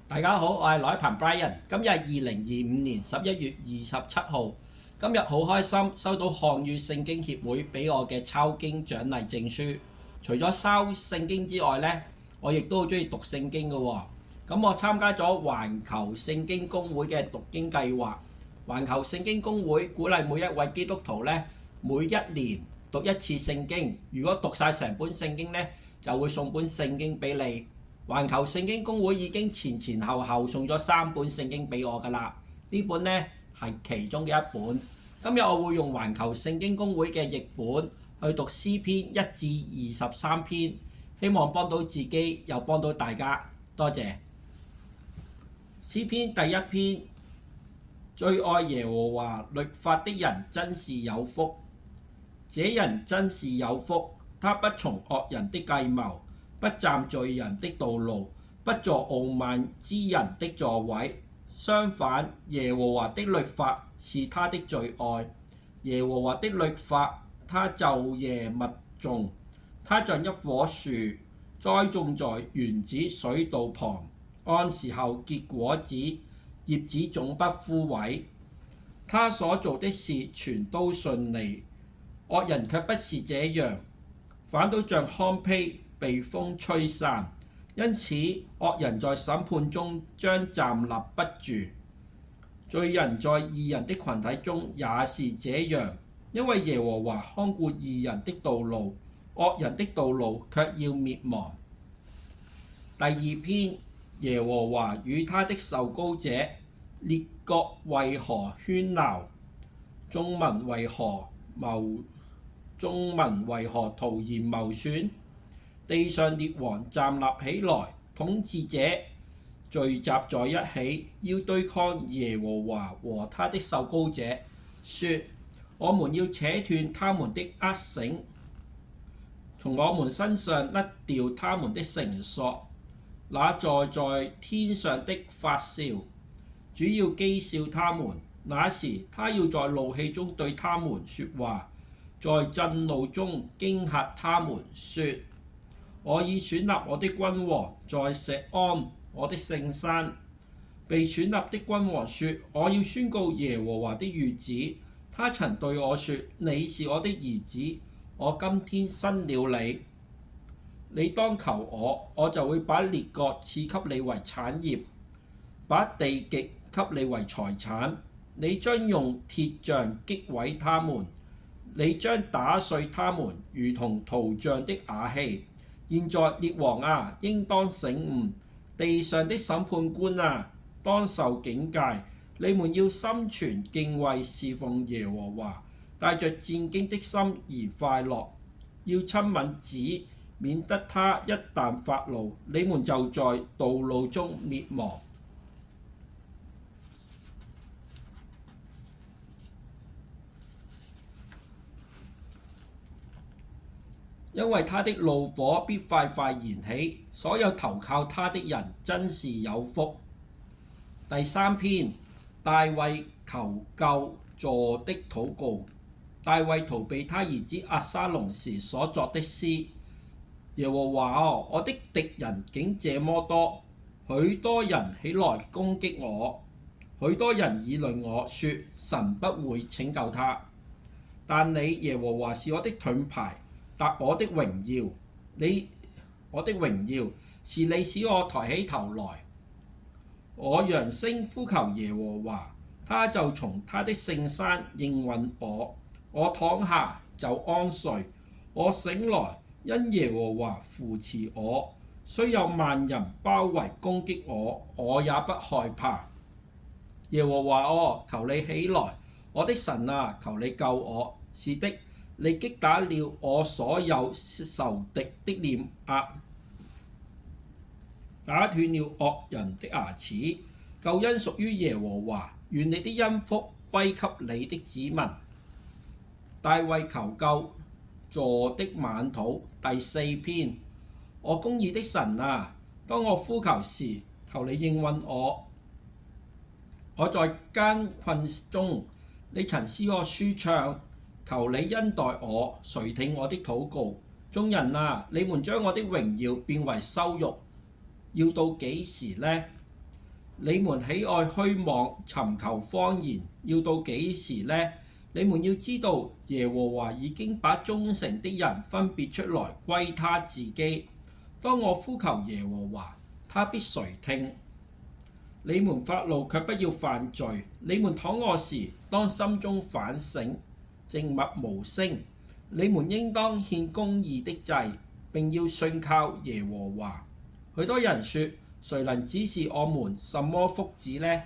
大家好，我係來鵬 Brian。今日係2025年11月27號。今日好開心收到漢語聖經協會俾我嘅抄經獎勵證書。除咗抄聖經之外呢，我亦都好中意讀聖經嘅喎。咁我參加咗環球聖經公會嘅讀經計劃。環球聖經公會鼓勵每一位基督徒呢，每一年讀一次聖經。如果讀晒成本聖經呢，就會送本聖經俾你。環球聖經公會已經前後送咗3本聖經俾我㗎啦，呢本呢係其中嘅一本。今日我會用環球聖經公會嘅譯本去讀詩篇1至23篇，希望幫到自己又幫到大家。多謝。詩篇第1篇，最愛耶和華律法的人真是有福，這人真是有福，他不從惡人的計謀，不站罪人的道路，不坐傲慢之人的座位。相反，耶和華的律法是他的最愛，耶和華的律法他晝夜默誦。他像一棵樹栽種在園子水道旁，按時候結果子，葉子總不枯萎。他所做的事全都順利，惡人卻不是這樣，反倒像糠秕被風吹散，因此惡人在審判中將站立不住。罪人在義人的群體中也是這樣，因為耶和華看顧義人的道路，惡人的道路卻要滅亡。第2篇，耶和華與他的受膏者，列國為何喧鬧？眾民為何徒然謀算？地上列王站立起來，統治者聚集在一起，要對抗耶和華和他的受膏者，說：我們要扯斷他們的軛繩，從我們身上甩掉他們的繩索。那坐在天上的發笑，主要譏笑他們。那時他要在怒氣中對他們說話，在震怒中驚嚇他們，說：我已選立我的君王在錫安，我的聖山。被選立的君王說：我要宣告耶和華的諭旨。他曾對我說：你是我的兒子，我今天生了你。你當求我，我就會把列國賜給你為產業，把地極給你為財產。你將用鐵杖擊毀他們，你將打碎他們，如同陶匠的瓦器。現在列王啊，應當醒悟；地上的審判官啊，當受警戒。你們要心存敬畏，侍奉耶和華，帶着戰兢的心而快樂。要親吻子，免得他一旦發怒，你們就在道路中滅亡。因為他的怒火必快燃起，所有投靠他的人真是有福。第3篇，大衛求救助的禱告。大衛逃避他兒子押沙龍時所作的詩。耶和華啊，我的敵人竟這麼多，許多人起來攻擊我，許多人議論我說神不會拯救他。但你耶和華是我的盾牌，達我的榮耀，我的榮耀是你使我抬起頭來。我揚聲呼求耶和華，他就從他的聖山應允我。我躺下就安睡，我醒來因耶和華扶持我。雖有萬人包圍攻擊我，我也不害怕。耶和華啊，求你起來，我的神啊，求你救我。是的，你擊打了我所有仇敵的臉額，打斷了惡人的牙齒。救恩屬於耶和華，願你的恩福歸給你的子民。大衛求救助的晚禱。第4篇，我公義的神啊，當我呼求時，求你應允我。我在艱困中，你曾使我舒暢。求你恩待我，垂聽我的禱告。眾人啊，你們將我的榮耀變為羞辱，要到幾時呢？你們喜愛虛妄，尋求謊言，要到幾時呢？你們要知道，耶和華已經把忠誠的人分別出來歸他自己。當我呼求耶和華，他必垂聽。你們發怒卻不要犯罪，你們躺臥時當心中反省，靜默無聲。你們應當獻公義的祭，並要信靠耶和華。許多人說，誰能指示我們什麼福祉呢？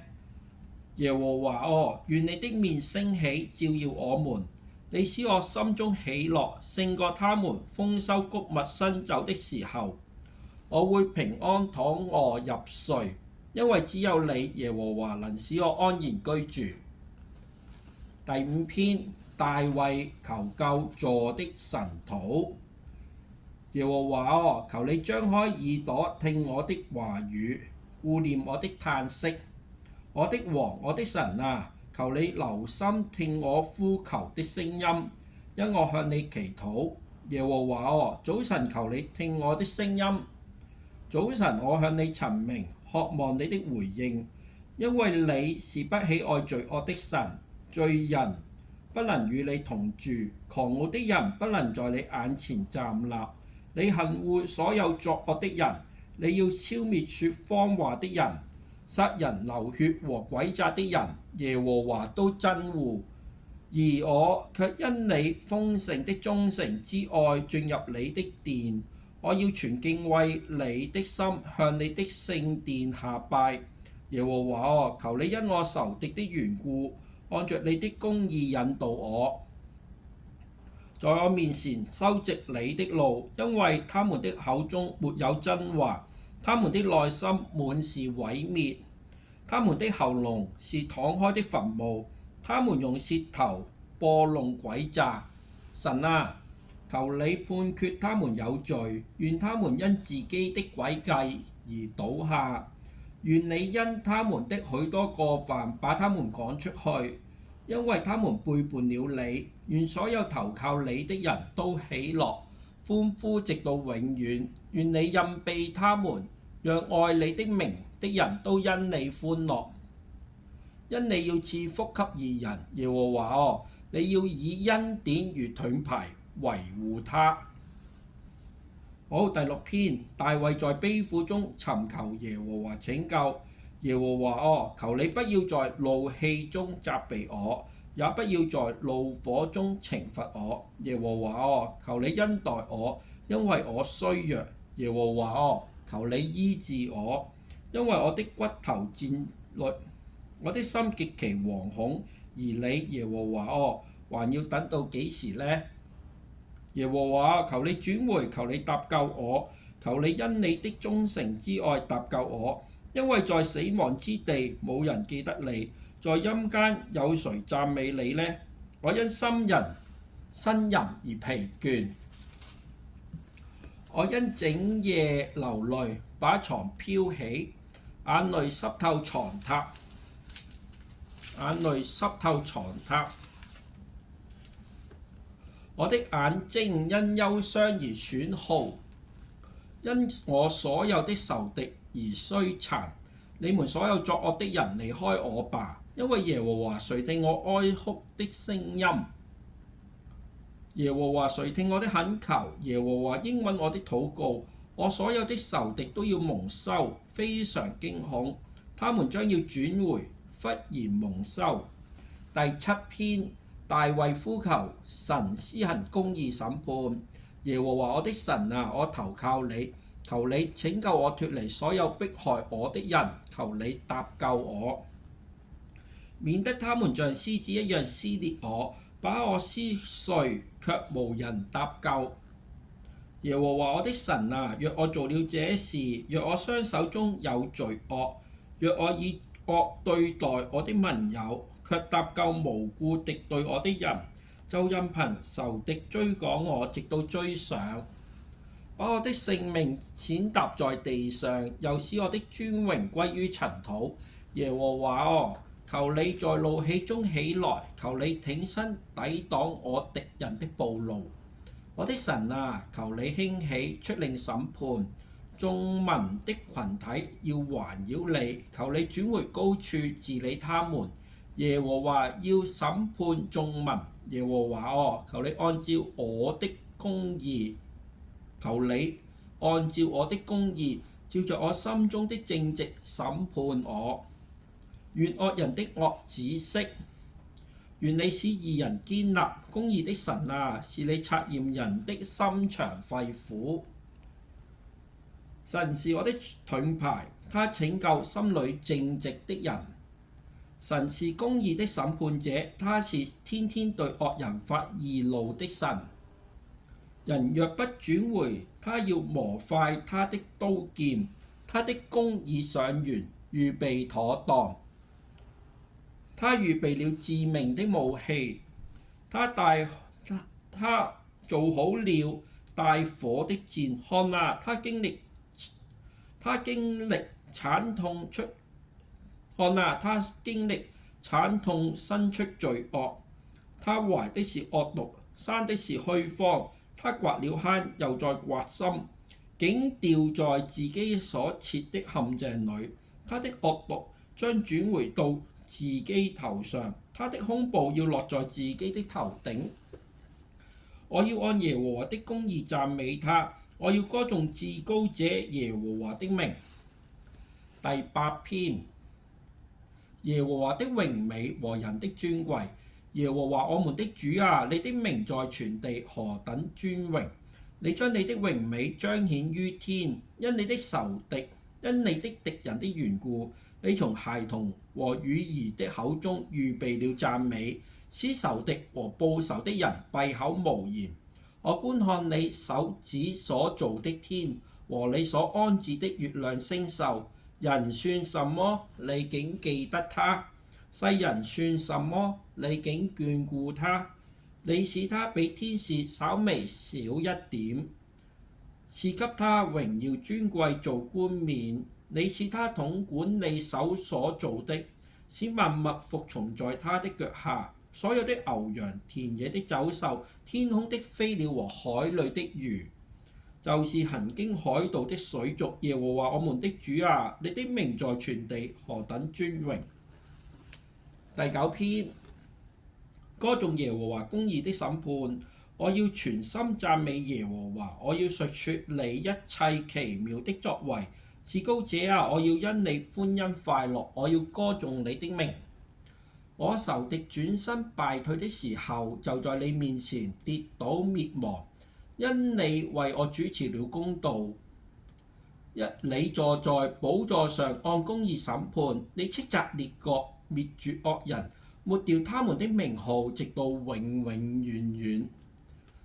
耶和華哦，願你的面升起，照耀我們。你使我心中喜樂，勝過他們豐收穀物新酒的時候。我會平安躺臥入睡，因為只有你，耶和華能使我安然居住。第5篇，大衛求救坐的晨禱。耶和華哦，求你張開耳朵聽我的話語，顧念我的嘆息。我的王，我的神啊，求你留心聽我呼求的聲音，因我向你祈禱。耶和華哦，早晨求你聽我的聲音。早晨我向你陳明，渴望你的回應，因為你是不喜愛罪惡的神，罪人不能與你同住，狂傲的人不能在你眼前站立。你恨惡所有作惡的人，你要消滅說謊話的人，殺人流血和詭詐的人，耶和華都憎惡。而我卻因你豐盛的忠誠之愛進入你的殿，我要存敬畏你的心向你的聖殿下拜。耶和華哦，求你因我仇敵的緣故，按着你的公義引導我，在我面前修直你的路，因為他們的口中沒有真話，他們的內心滿是毀滅，他們的喉嚨是敞開的墳墓，他們用舌頭播弄詭詐。神啊，求你判決他們有罪，願他們因自己的詭計而倒下，願你因他們的許多過犯把他們趕出去，因為他們背叛了你。願所有投靠你的人都喜樂歡呼直到永遠，願你蔭庇他們，讓愛你的名的人都因你歡樂。因你要賜福給義人，耶和華哦，你要以恩典如盾牌維護他。好，第6篇，大衛在悲苦中尋求耶和華拯救。耶和華哦，求你不要在怒氣中責備我，也不要在怒火中懲罰我。耶和華哦，求你恩待我，因為我衰弱。耶和華哦，求你醫治我，因為我的骨頭戰慄，我的心極其惶恐。而你，耶和華哦，還要等到幾時呢？耶和華，求你轉回，求你搭救我，求你因你的忠誠之愛搭救我，因為在死亡之地冇人記得你，在陰間有誰讚美你呢？我因呻吟而疲倦，我因整夜流淚，把床飄起，眼淚濕透床榻，我的眼睛因憂傷而損耗，因我所有的仇敵而衰殘。你們所有作惡的人離開我吧，因為耶和華垂聽我哀哭的聲音。耶和華垂聽我的懇求，耶和華應允我的禱告。我所有的仇敵都要蒙羞，非常驚恐，他們將要轉回，忽然蒙羞。第7篇，大衛呼求神施行公義審判。耶和華我的神啊，我投靠你，求你拯救我脫離所有迫害我的人，求你搭救我，免得他們像獅子一樣撕裂我，把我撕碎，卻無人搭救。耶和華我的神啊，若我做了這事，若我雙手中有罪惡，若我以惡對待我的盟友，卻搭救無故敵對我的人，就任憑仇敵追趕我，直到追上，把我的性命踐踏在地上，又使我的尊榮歸於塵土。耶和華哦，求你在怒氣中起來，求你挺身抵擋我敵人的暴怒。我的神啊，求你興起，出令審判，眾民的群體要環繞你，求你轉回高處治理他們。耶和華要審判眾民，耶和華求你按照我的公義，求你按照我的公義，照着我心中的正直審判我。願惡人的惡止息，願你使義人堅立。公義的神啊，是你察驗人的心腸肺腑。神是我的盾牌，他拯救心裏正直的人。神是公義的審判者，他是天天對惡人發義怒的神。人若不轉回，他要磨快他的刀劍，他的弓已上弦，預備妥當。他預備了致命的武器，他做好了帶火的箭。看啊，他經歷慘痛生出罪惡。他懷的是惡毒，生的是虛謊。他掘了坑，又再掘深，竟掉在自己所設的陷阱裏。他的惡毒將轉回到自己頭上，他的兇暴要落在自己的頭頂。我要按耶和華的公義讚美他，我要歌頌至高者耶和華的名。第8篇，耶和華的榮美和人的尊貴。耶和華我們的主啊，你的名在全地何等尊榮！你將你的榮美彰顯於天，因你的敵人的緣故，你從孩童和乳兒的口中預備了讚美，使仇敵和報仇的人閉口無言。我觀看你手指所造的天和你所安置的月亮星宿，人算什麼？你竟記得他；世人算什麼？你竟眷顧他。你使他比天使稍微小一點，賜給他榮耀尊貴做冠冕。你使他統管你手所造的，使萬物服從在他的腳下。所有的牛羊、田野的走獸、天空的飛鳥和海裏的魚，就是行經海道的水族。耶和華我們的主啊，你的名在全地何等尊榮！第9篇，歌頌耶和華公義的審判。我要全心讚美耶和華，我要述説你一切奇妙的作為。至高者啊，我要因你歡欣快樂，我要歌頌你的名。我仇敵轉身敗退的時候，就在你面前跌倒滅亡，因你為我主持了公道。你坐在寶座上按公義審判，你斥責列國，滅絕惡人，抹掉他們的名號，直到永永遠遠。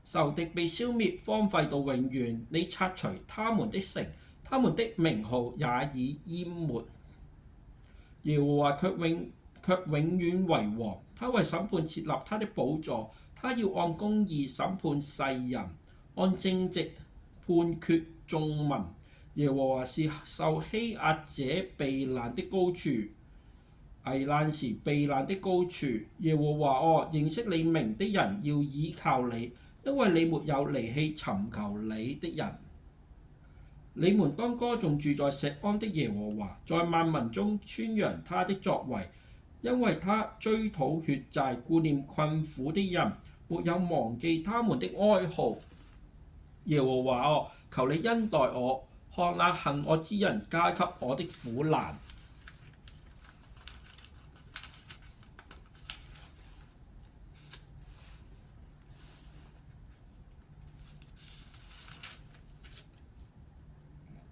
仇敵被消滅，荒廢到永遠。你拆除他們的城，他們的名號也已淹沒。耶和華卻永遠為王，他為審判設立他的寶座。他要按公義審判世人，按正直判決眾民。耶和華是受欺壓者避難的高處，危難時避難的高處。耶和華認識你名的人要倚靠你，因為你沒有離棄尋求你的人。你們當歌頌住在錫安的耶和華，在萬民中宣揚他的作為，因為他追討血債，顧念困苦的人，沒有忘記他們的哀號。耶和華求你恩待我，看那恨我之人加給我的苦難。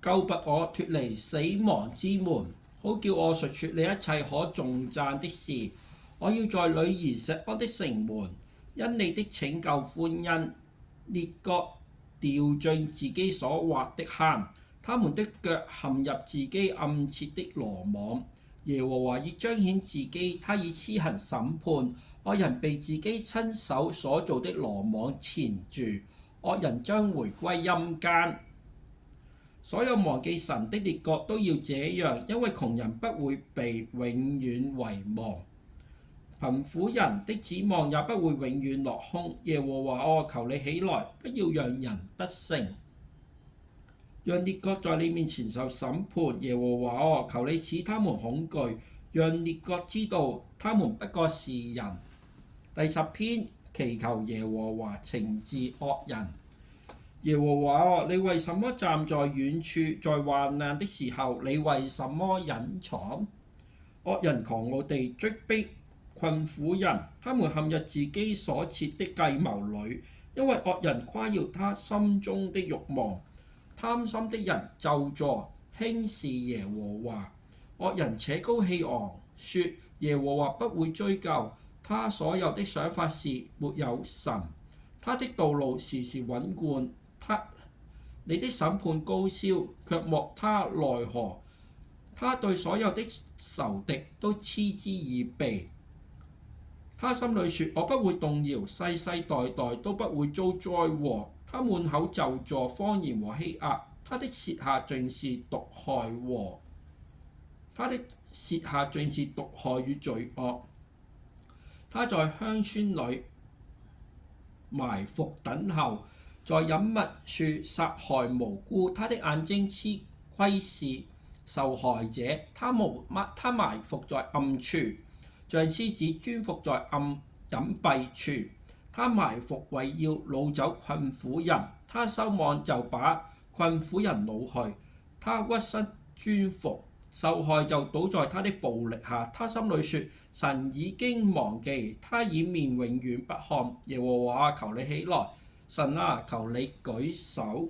救拔我脫離死亡之門，好叫我述説你一切可頌讚的事。我要在女兒錫安的城門，因你的拯救歡欣。列國掉進自己所挖的坑，他們的腳陷入自己暗設的羅網。耶和華已彰顯自己，他已施行審判。惡人被自己親手所造的羅網纏住，惡人將回歸陰間。所有忘記神的列國都要這樣，因為窮人不會被永遠遺忘，貧苦人的指望也不會永遠落空。耶和華求你起來，不要讓人得勝。讓列國在你面前受審判。耶和華哦，求你使他們恐懼，讓列國知道他們不過是人。第10篇，祈求耶和華懲治惡人。耶和華哦，你為什麼站在遠處？在患難的時候，你為什麼隱藏？惡人狂傲地追逼困苦人，他們陷入自己所設的計謀裏，因為惡人誇耀他心中的慾望。貪心的人就坐輕視耶和華，惡人且高氣昂，說耶和華不會追究。他所有的想法是沒有神，他的道路時時穩固。你的審判高燒，卻莫他奈何。他對所有的仇敵都嗤之以鼻。他心裏說：我不會動搖，世世代代都不會遭災禍。他滿口咒詛、謊言和欺壓，他的舌下盡是毒害與罪惡。他在鄉村裏埋伏等候，在隱密處殺害無辜。他的眼睛窺視受害者，他埋伏在暗處，像獅子蹲伏在隱蔽處。他埋伏為要擄走困苦人，他收網就把困苦人擄去。他屈膝蹲伏，受害就倒在他的暴力下。他心裏說：神已經忘記，他掩面永遠不看。耶和華，求你起來！神啊，求你舉手，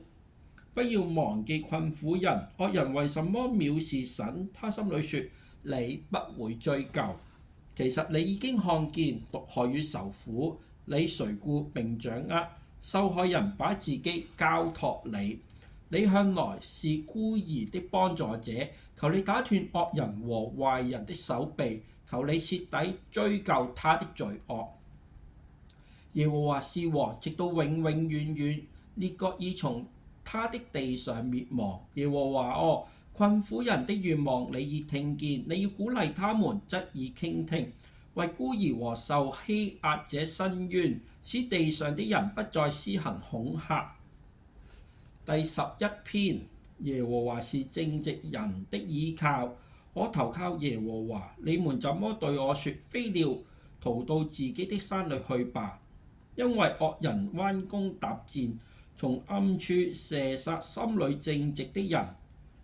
不要忘記困苦人。惡人為什麼藐視神？他心裏說：你不會追究。其實你已經看見毒害與愁苦，你垂顧並掌握。受害人把自己交託你，你向來是孤兒的幫助者。求你打斷惡人和壞人的手臂，求你徹底追究他的罪惡。耶和華是王，直到永永遠遠，列國已從他的地上滅亡。耶和華哦，困苦人的願望你已聽見，你要鼓勵他們，側耳傾聽，為孤兒和受欺壓者伸冤，使地上的人不再施行恐嚇。第11篇，耶和華是正直人的依靠，我投靠耶和華。你們怎麼對我說：飛鳥逃到自己的山裏去吧？因為惡人彎弓搭箭，從暗處射殺心裏正直的人。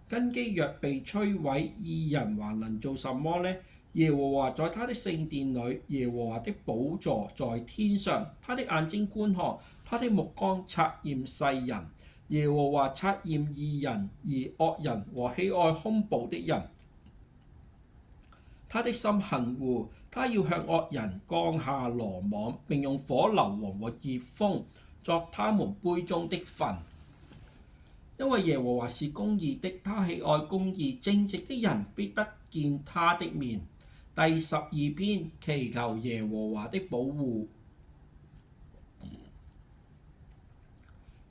根基若被摧毀，義人還能做什麼呢？耶和華在他的聖殿裏，耶和華的寶座在天上。他的眼睛觀看，他的目光察驗世人。耶和華察驗義人，而惡人和喜愛兇暴的人，他的心恨惡。他要向惡人降下羅網，並用火硫磺和熱風作他們杯中的分。因為耶和華是公義的，他喜愛公義，正直的人必得見他的面。第12篇，祈求耶和華的保護。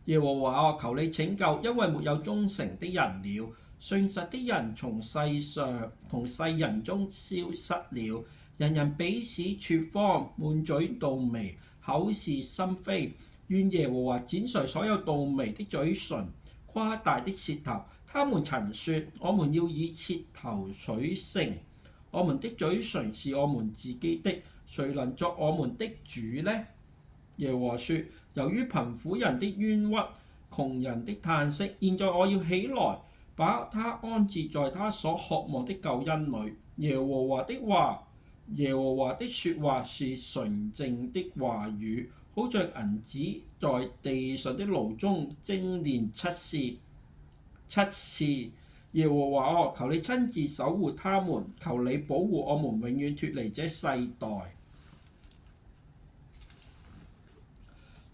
耶和華啊，求你拯救，因為沒有忠誠的人了，信實的人從世人中消失了。人人彼此説謊，滿嘴諂媚，口是心非。願耶和華剪除所有諂媚的嘴唇，誇大的舌頭。他們曾說：我們要以舌頭取勝，我們的嘴唇是我們自己的，誰能作我們的主呢？耶和華說：由於貧苦人的冤屈，窮人的嘆息，現在我要起來，把他安置在他所渴望的救恩裏。耶和華的説話是純正的話語，好像銀子在地上的爐中精煉7次。耶和華哦，求你親自守護他們，求你保護我們永遠脫離這世代。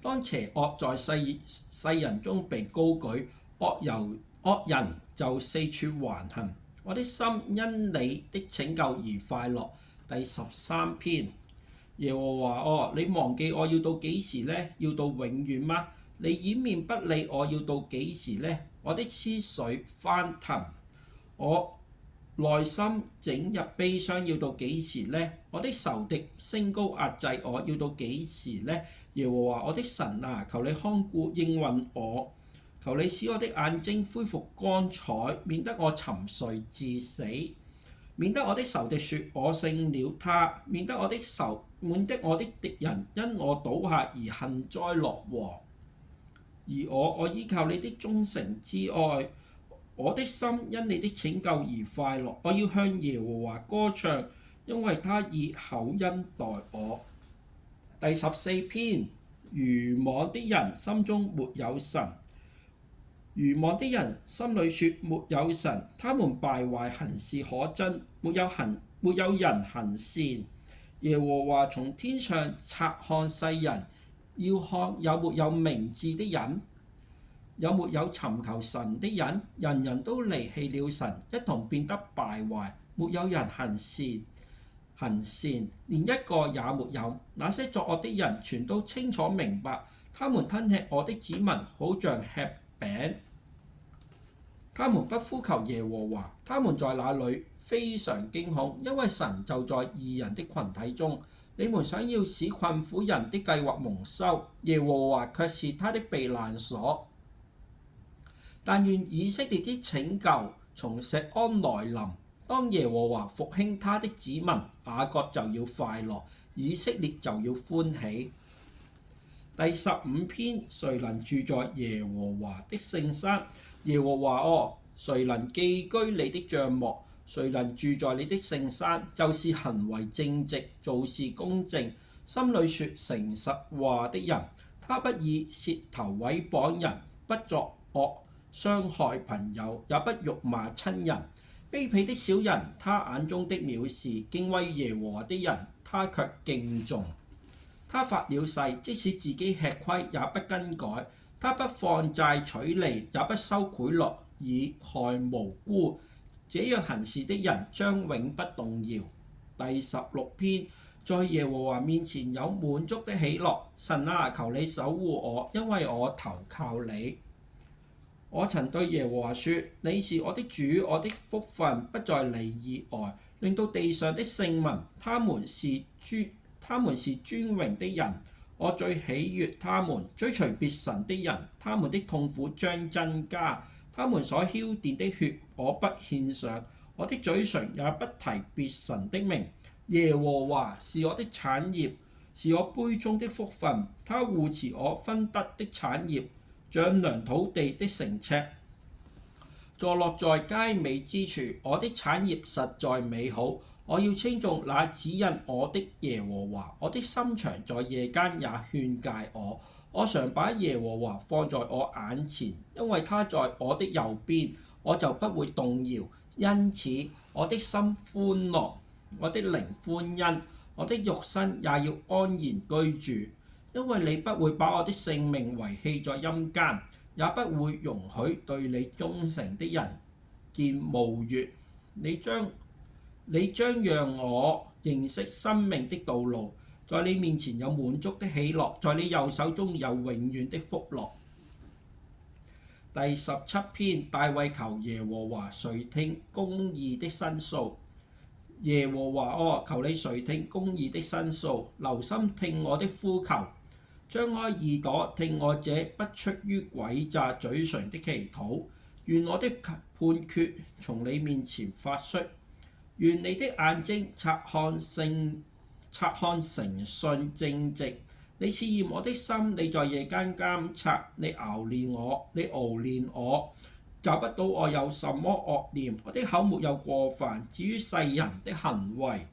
當邪惡在世人中被高舉，惡人就四處橫行。我的心因你的拯救而快樂。第13篇，耶和華哦，你忘記我要到幾時呢？要到永遠嗎？你掩面不理我要到幾時呢？我的思緒翻騰，我內心整日悲傷，要到幾時呢？我的仇敵升高壓制我，要到幾時呢？耶和華我的神啊，求你看顧應允我，求你使我的眼睛恢復光彩，免得我沉睡致死，免得我的仇敵說我勝了他，免得我的敵人因我倒下而幸災樂禍。而我依靠你的忠誠之愛，我的心因你的拯救而快樂。我要向耶和華歌唱，因為他以厚恩待我。第14篇，愚妄的人心中沒有神。愚妄的人心裏說沒有神，他們敗壞行事可憎，沒有人行善。耶和華從天上察看世人，要看有沒有明智的人，有沒有尋求神的人。人人都離棄了神，一同變得敗壞，沒有人行善，連一個也沒有。那些作惡的人全都清楚明白，他們吞吃我的子民，好像吃餅。他們不呼求耶和華，他們在那裏非常驚恐，因為神就在義人的群體中。你們想要使困苦人的計劃蒙羞，耶和華卻是他的避難所。但願以色列的拯救從錫安來臨。當耶和華復興他的子民，雅各就要快樂，以色列就要歡喜。第15篇，誰能住在耶和華的聖山？耶和華哦，誰能寄居你的帳幕？誰能住在你的聖山？就是行為正直、做事公正、心裏說誠實話的人。他不以舌頭毀謗人，不作惡傷害朋友，也不辱罵親人。卑鄙的小人，他眼中的藐視；敬畏耶和華的人，他卻敬重。他發了誓，即使自己吃虧，也不更改。他不放債取利，也不收賄賂以害無辜。這樣行事的人將永不動搖。第16篇，在耶和華面前有滿足的喜樂。神啊，求你守護我，因為我投靠你。我曾對耶和華說，你是我的主，我的福分不在你以外。令到地上的聖民，他們是尊榮的人，我最喜悅他們。追隨別神的人，他們的痛苦將增加。他們所澆奠的血，我不獻上，我的嘴唇也不提別神的名。耶和華是我的產業，是我杯中的福分。他護持我分得的產業，丈量土地的成尺，坐落在佳美之處。我的產業實在美好，我要稱頌那指引我的耶和華。我的心腸在夜間也勸誡我。我常把耶和華放在我眼前，因為他在我的右邊，我就不會動搖。因此我的心歡樂，我的靈歡欣，我的肉身也要安然居住。因為你不會把我的性命遺棄在陰間，也不會容許對你忠誠的人見冒月。你將讓我認識生命的道路，在你面前有滿足的喜樂，在你右手中有永遠的福樂。第17篇，大衛求耶和華垂聽公義的申訴。耶和華哦，求你垂聽公義的申訴，留心聽我的呼求。張開耳朵聽我這不出於詭詐嘴唇的祈禱。願我的判決從你面前發出，願你的眼睛察看誠信正直。你試驗我的心，你在夜間監察，你熬練我，找不到我有什麼惡念。我的口沒有過犯，至於世人的行為，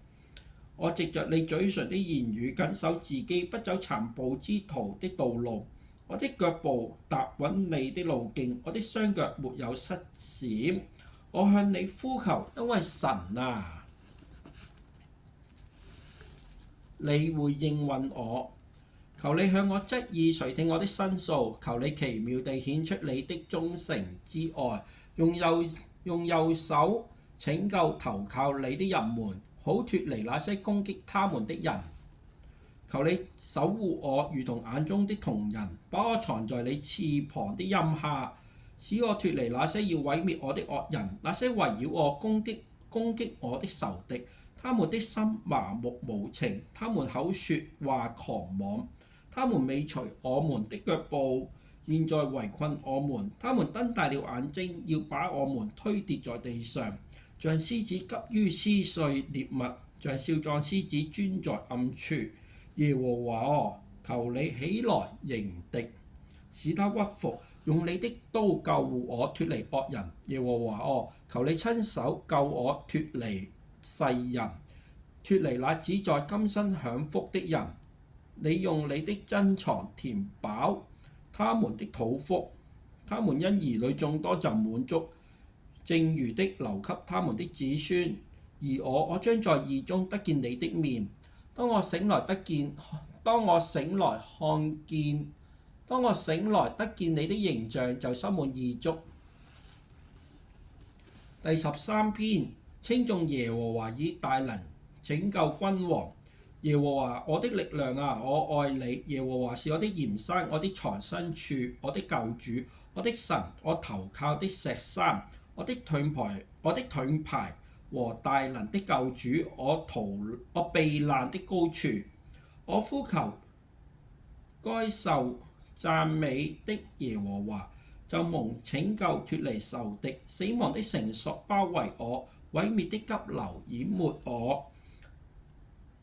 我藉着你嘴唇的言語謹守自己，不走殘暴之徒的道路。我的腳步踏穩你的路徑，我的雙腳沒有失閃。我向你呼求，因為神啊，你會應允我。求你向我側耳垂聽我的申訴，求你奇妙地顯出你的忠誠之愛，用右手拯救投靠你的人們，好脫離那些攻擊他們的人。求你守護我，如同眼中的瞳人，把我藏在你翅膀的蔭下，使我脫離那些要毀滅我的惡人，那些圍繞我攻擊我的仇敵。他們的心麻木無情，他們口說話狂妄。他們尾隨我們的腳步，現在圍困我們，他們瞪大了眼睛，要把我們推跌在地上，像獅子急於撕碎獵物，像少壯獅子鑽在暗處。耶和華哦，求你起來迎敵，使他屈服，用你的刀救護我脫離惡人。耶和華哦，求你親手救我脫離世人，脫離那只在今生享福的人。你用你的珍藏填飽他們的肚腹，他們因兒女眾多就滿足，剩餘的留給他們的子孫。而我將在義中得見你的面。當我醒來得見你的形象，就心滿意足。第13篇，稱頌耶和華以大能拯救君王。耶和華我的力量啊，我愛你。耶和華是我的鹽山，我的藏身處，我的救主，我的神，我投靠的石山，我的盾牌和大能的救主，我避難的高處。我呼求該受讚美的耶和華，就蒙拯救脫離仇敵。死亡的繩索包圍我，毀滅的急流淹沒我，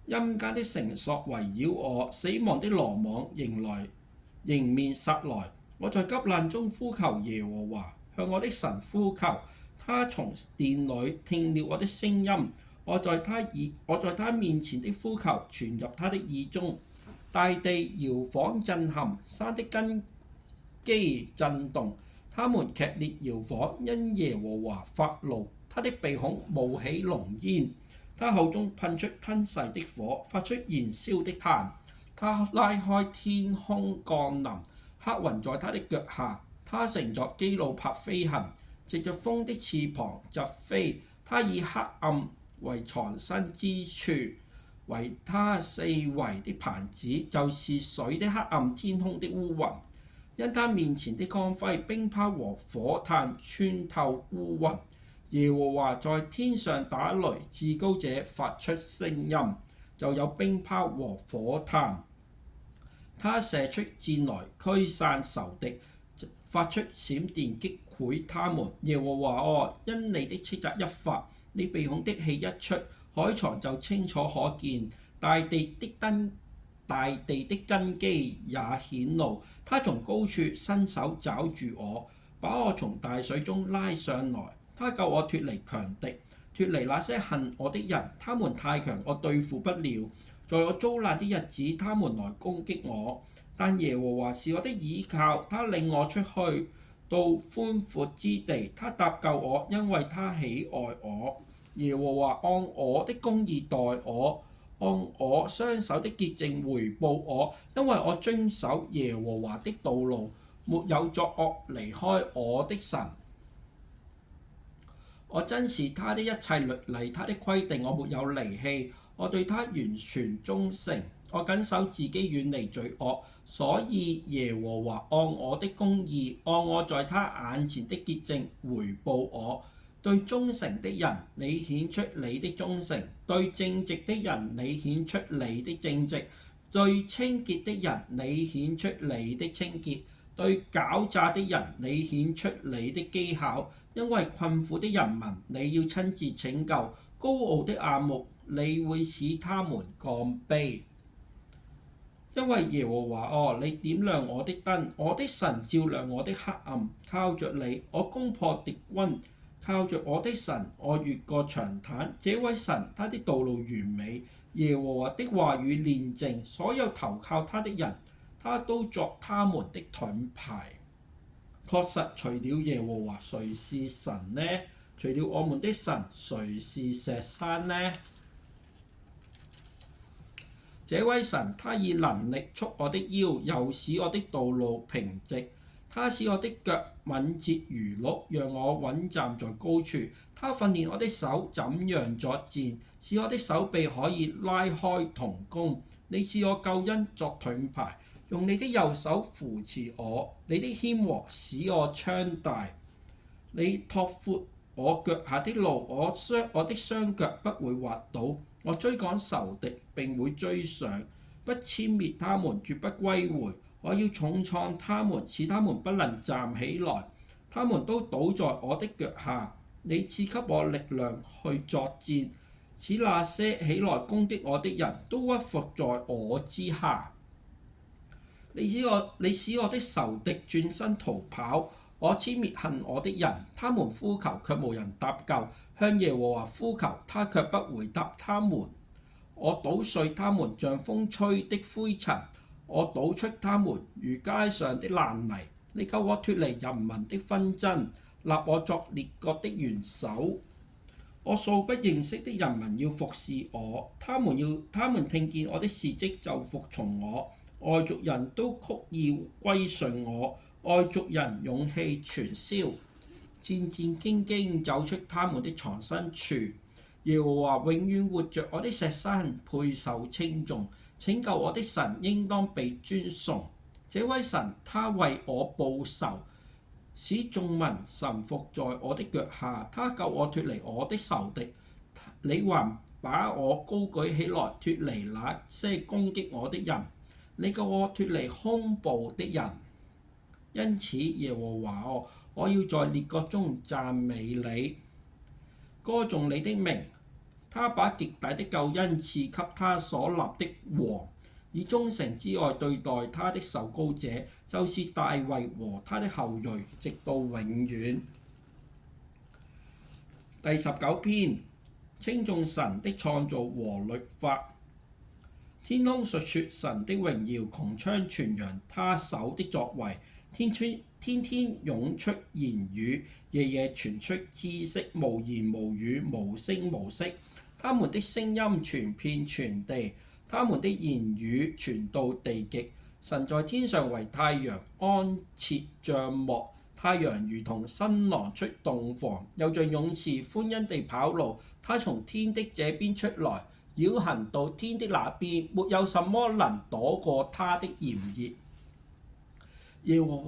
陰間的繩索圍繞我，死亡的羅網迎面殺來。我在急難中呼求耶和華，向我的神呼求，他從殿裏聽了我的聲音。我在他面前的呼求傳入他的耳中。大地搖晃震撼，山的根基震動，他們劇烈搖晃，因耶和華發怒，他的鼻孔冒起濃煙，他口中噴出吞噬的火，發出燃燒的炭。他拉開天空降臨，黑雲在他的腳下，他乘着基路伯飛行，藉着風的翅膀疾飛。他以黑暗為藏身之處，為他四圍的棚子，就是水的黑暗，天空的烏雲。因他面前的光輝，冰雹和火炭穿透烏雲。耶和華在天上打雷，至高者發出聲音，就有冰雹和火炭。他射出箭來驅散仇敵，發出閃電擊潰他們。耶和華哦，因你的斥責一發，你鼻孔的氣一出，海床就清楚可見，大地的根基也顯露。他從高處伸手抓住我，把我從大水中拉上來。他救我脫離強敵，脫離那些恨我的人。他們太強，我對付不了。在我遭難的日子，他們來攻擊我。但耶和華是我的倚靠，他領我出去到寬闊之地。他搭救我，因為他喜愛我。耶和華按我的公義待我，按我雙手的潔淨回報我，因為我遵守耶和華的道路，沒有作惡離開我的神。我珍視他的一切律例，他的規定我沒有離棄。我對他完全忠誠，我謹守自己遠離罪惡。所以耶和華按我的公義，按我在他眼前的潔淨回報我。對忠誠的人，你顯出你的忠誠；對正直的人，你顯出你的正直；對清潔的人，你顯出你的清潔；對狡詐的人，你顯出你的機巧。因為困苦的人民，你要親自拯救；高傲的眼目，你會使他們降卑。因為耶和華哦，你點亮我的燈，我的神照亮我的黑暗。靠着你，我攻破敵軍；靠着我的神，我越過長坦。這位神，他的道路完美，耶和華的話語煉淨，所有投靠他的人，他都作他們的盾牌。確實，除了耶和華，誰是神呢？除了我們的神，誰是石山呢？這位神，他以能力束我的腰，又使我的道路平直。他使我的腳敏捷如鹿，讓我穩站在高處。他訓練我的手怎樣作戰，使我的手臂可以拉開銅弓。你賜我救恩作盾牌，用你的右手扶持我，你的謙和使我昌大。你拓闊我腳下的路，我的雙腳不會滑倒。我追趕仇敵並會追上，不殲滅他們，絕不歸回。我要重創他們，使他們不能站起來，他們都倒在我的腳下。你賜給我力量去作戰，使那些起來攻擊我的人都屈服在我之下。你使我的仇敵轉身逃跑，我殲滅恨我的人，他們呼求卻無人搭救，向耶和華呼求，他卻不回答他們。我搗碎他們像風吹的灰塵，我倒出他們如街上的爛泥。你救我脫離人民的紛爭，立我作列國的元首。我素不認識的人民要服侍我，他們聽見我的事蹟就服從我。外族人都曲意歸順我，外族人勇氣全消，戰戰兢兢走出他們的藏身處。耶和華永遠活着，我的石山配受稱頌，拯救我的神應當被尊崇。這位神，他為我報仇，使眾民臣服在我的腳下，他救我脫離我的仇敵。你還把我高舉起來，脫離那些攻擊我的人。你救我脫離兇暴的人。因此耶和華我要在列國中讚美你，歌頌你的名。他把極大的救恩賜給他所立的王，以忠誠之愛對待他的受膏者，就是大衛和他的後裔，直到永遠。第19篇，稱頌神的創造和律法。天空述說神的榮耀，穹蒼傳揚他手的作為。天天湧出言語，夜夜傳出知識，無言無語，無聲無息。他們的聲音傳遍全地，他們的言語傳到地極。神在天上為太陽安設帳幕，太陽如同新郎出洞房，又像勇士歡欣地跑路。他從天的這邊出來，繞行到天的那邊，沒有什麼能躲過他的炎熱。耶和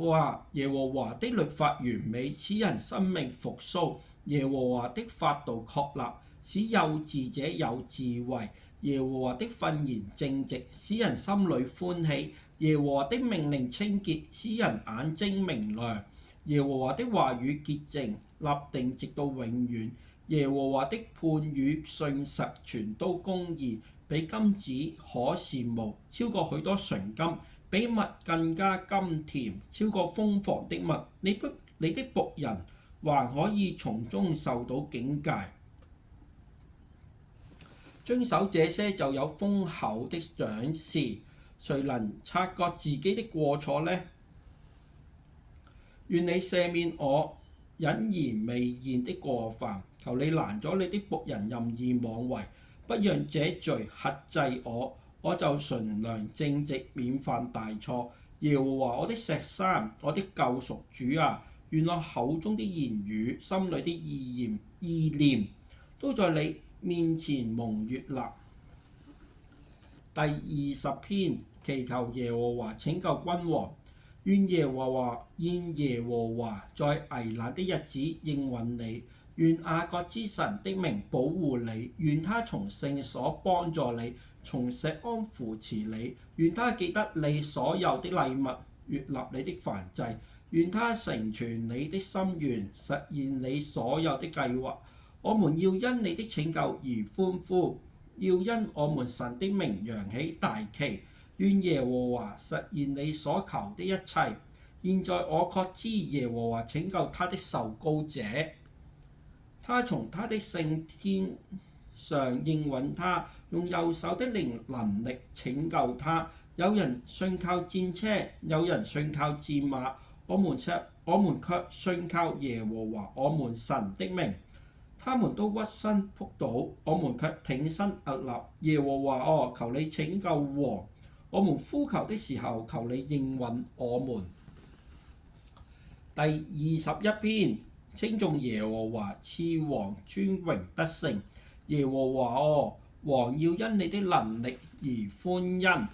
華的律法完美，使人生命復甦。耶和華的法度確立，使幼稚者有智慧。耶和華的訓言正直，使人心裏歡喜。耶和華的命令清潔，使人眼睛明亮。耶和華的話語潔淨，立定直到永遠。耶和華的判語信實，全都公義，比金子可羨慕，超過許多純金，比蜜更加甘甜，超過蜂房的蜜。你的僕人還可以從中受到警戒，遵守這些就有豐厚的賞賜。誰能察覺自己的過錯呢？願你赦免我隱而未現的過犯，求你攔阻你的僕人任意妄為，不讓這罪轄制我，我就純良正直，免犯大錯。耶和華我的石山，我的救贖主啊，願我口中的言語，心裏的意念，都在你面前蒙悅納。第20篇，祈求耶和華拯救君王。願耶和華在危難的日子應允你，願雅各之神的名保護你，願他從聖所幫助你，從錫安扶持你，願他記得你所有的禮物，悅納你的燔祭，願他成全你的心願，實現你所有的計劃。我們要因你的拯救而歡呼，要因我們神的名揚起大旗。願耶和華實現你所求的一切。現在我確知耶和華拯救他的受膏者，他從他的聖天上應允他，用右手的能力拯救他。有人信靠戰車，有人信靠戰馬，我們卻信靠耶和華我們神的名。他們都屈身仆倒，我們卻挺身屹立。耶和華求你拯救王。我們呼求的時候，求你應允我們。第21篇，稱頌耶和華，賜王尊榮得勝。耶和華王要因你的能力而歡欣，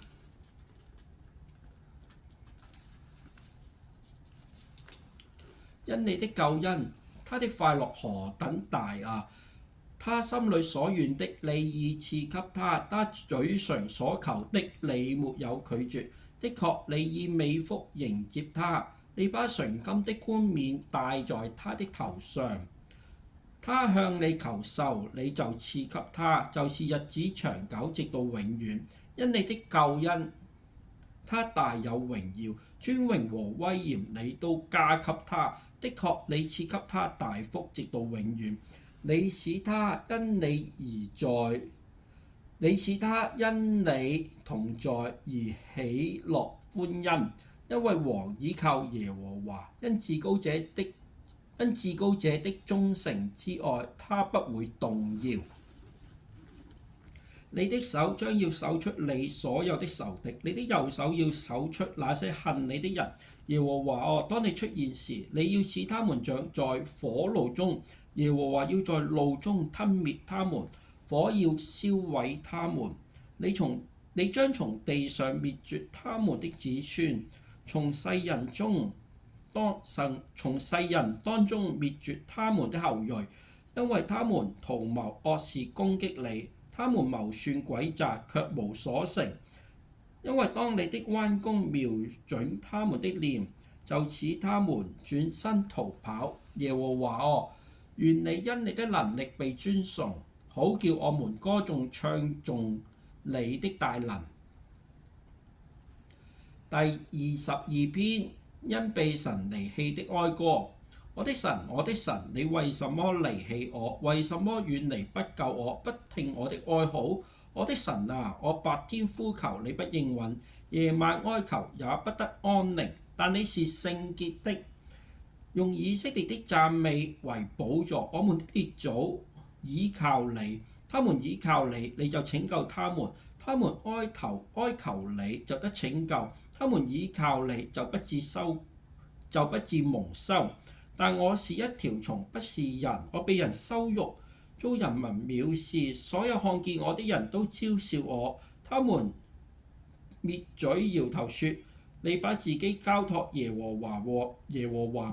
因你的救恩，他的快樂何等大啊！他心裏所願的，你已賜給他；他嘴唇所求的，你沒有拒絕。的確，你以美福迎接他，你把純金的冠冕戴在他的頭上。他向你求壽，你就賜給他，就是日子長久，直到永遠。因你的救恩，他大有榮耀，尊榮和威嚴，你都加給他。的確，你賜給他大福，直到永遠。你使他因你同在而喜樂歡欣，因為王倚靠耶和華，因至高者的忠誠之愛，他不會動搖。你的手將要搜出你所有的仇敵，你的右手要搜出那些恨你的人。耶和華當你出現時，你要使他們像在火爐中。耶和華要在怒中吞滅他們，火要燒毀他們。你將從地上滅絕他們的子孫，從世人當中滅絕他們的後裔，因為他們圖謀惡事攻擊你，他們謀算詭詐，卻無所成。因為當你的彎弓瞄準他們的臉，就使他們轉身逃跑。耶和華願你因你的能力被尊崇，好叫我們歌頌唱頌你的大能。第22篇，因被神離棄的哀歌。我的神，我的神，你為什麼離棄我？為什麼遠離不救我，不聽我的哀號？我的神啊，我白天呼求你不應允，夜晚哀求也不得安寧。但你是聖潔的，用以色列的讚美為寶座。我們的列祖倚靠你，他們倚靠你，你就拯救他們。他們哀求你，就得拯救。他們倚靠你，就不致蒙羞。但我是一條蟲，不是人，我被人羞辱，遭人民藐視。所有看見我的人都嘲笑我，他們撇嘴搖頭說：你把自己交託耶和華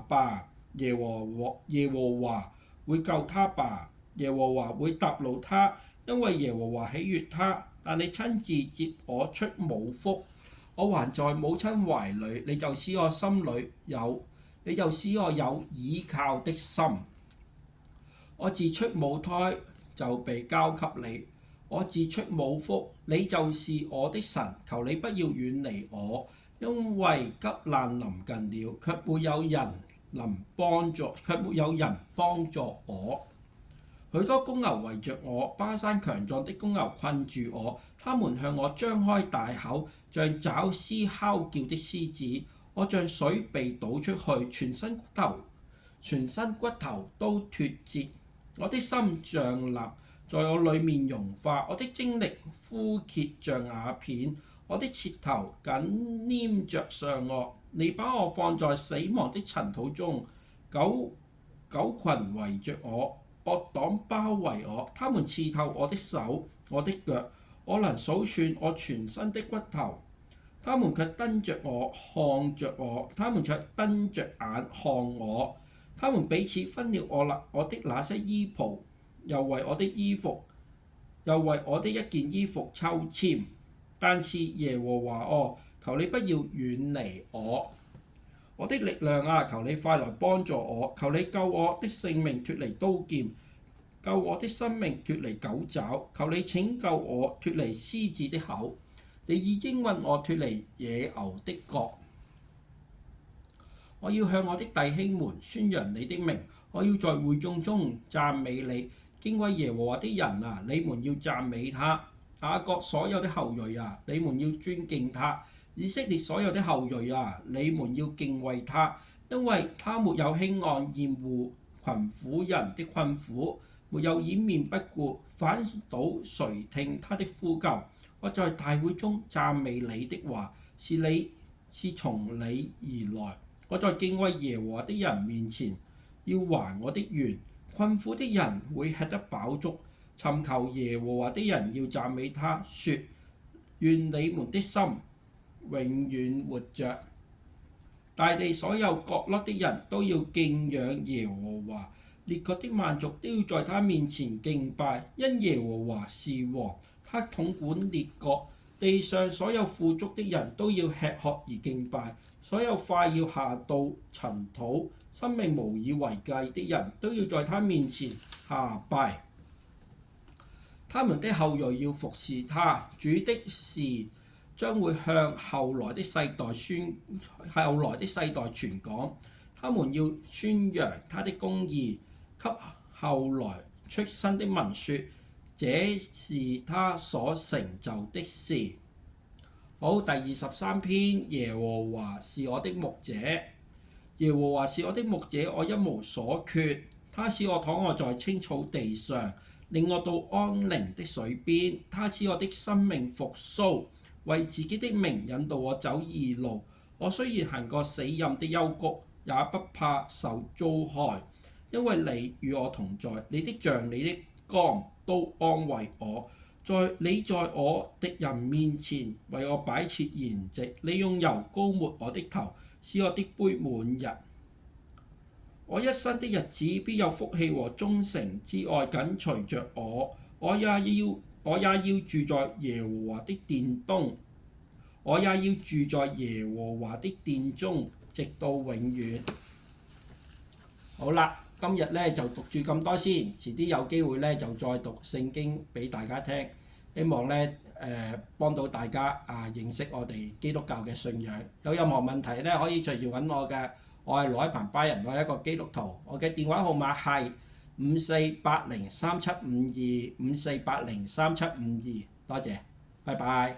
吧，耶和華會救他吧，耶和華會答怒他，因為耶和華喜悅他。但你親自接我出母腹，我還在母親懷裡，你就使我有倚靠的心。我自出母胎就被交給你，我自出母腹，你就是我的神。求你不要遠離我，因為急難臨近了，卻沒有人幫助我。許多公牛圍着我，巴山強壯的公牛困住我，他們向我張開大口，像爪嘶哮叫的獅子。我像水被倒出去，全身骨頭都脫節。我的心脹立，在我裡面融化，我的精力枯竭像瓦片，我的舌頭緊黏着上顎。你把我放在死亡的塵土中，狗群圍着我，惡黨包圍我，他們刺透我的手、我的腳，我能數算我全身的骨頭。他們卻瞪着我看着我，他們卻瞪着眼看我。他們彼此分了我的那些衣袍，又為我的一件衣服抽籤。但是耶和華求你不要遠離我。我的力量啊，求你快來幫助我，求你救我的性命脫離刀劍，救我的生命脫離狗爪，求你拯救我脫離獅子的口。你已應允我脫離野牛的角。我要向我的弟兄們宣揚你的名，我要在會眾中讚美你。敬畏耶和華的人啊，你們要讚美他。雅各所有的後裔啊，你們要尊敬他。以色列所有的後裔啊，你們要敬畏他，因為他沒有輕看厭惡窮苦人的困苦，沒有掩面不顧，反倒垂聽他的呼救。我在大會中讚美你的話，是從你而來。我在敬畏耶和華的人面前要還我的願。困苦的人會吃得飽足，尋求耶和華的人要讚美他，說：願你們的心永遠活着。大地所有角落的人都要敬仰耶和華，列國的萬族都要在他面前敬拜，因耶和華是王。他統管列國，地上所有富足的人都要吃喝而敬拜，所有快要下到塵土、生命無以為繼的人都要在他面前下拜。他們的後裔要服侍他，主的事將會向後來的世代傳講。他們要宣揚他的公義，給後來出生的民說，這是他所成就的事。好，第23篇，耶和華是我的牧者。耶和華是我的牧者，我一無所缺。他使我躺臥在青草地上，領我到安寧的水邊。他使我的生命復甦，為自己的名引導我走義路。我雖然行過死蔭的幽谷，也不怕受遭害，因為你與我同在。你的杖、你的竿都安慰我。你在我敵人面前為我擺設筵席，你用油膏抹我的頭，使我的杯滿溢。我一生的日子必有福氣和忠誠之愛緊隨着我，我也要住在耶和華的殿中，直到永遠。好啦，今日咧就讀住咁多先，遲啲有機會咧就再讀聖經俾大家聽，希望咧幫到大家認識我哋基督教嘅信仰。有任何問題咧可以隨時揾我嘅，我係羅一鵬巴人，我係一個基督徒，我嘅電話號碼係54803752，54803752，多謝，拜拜。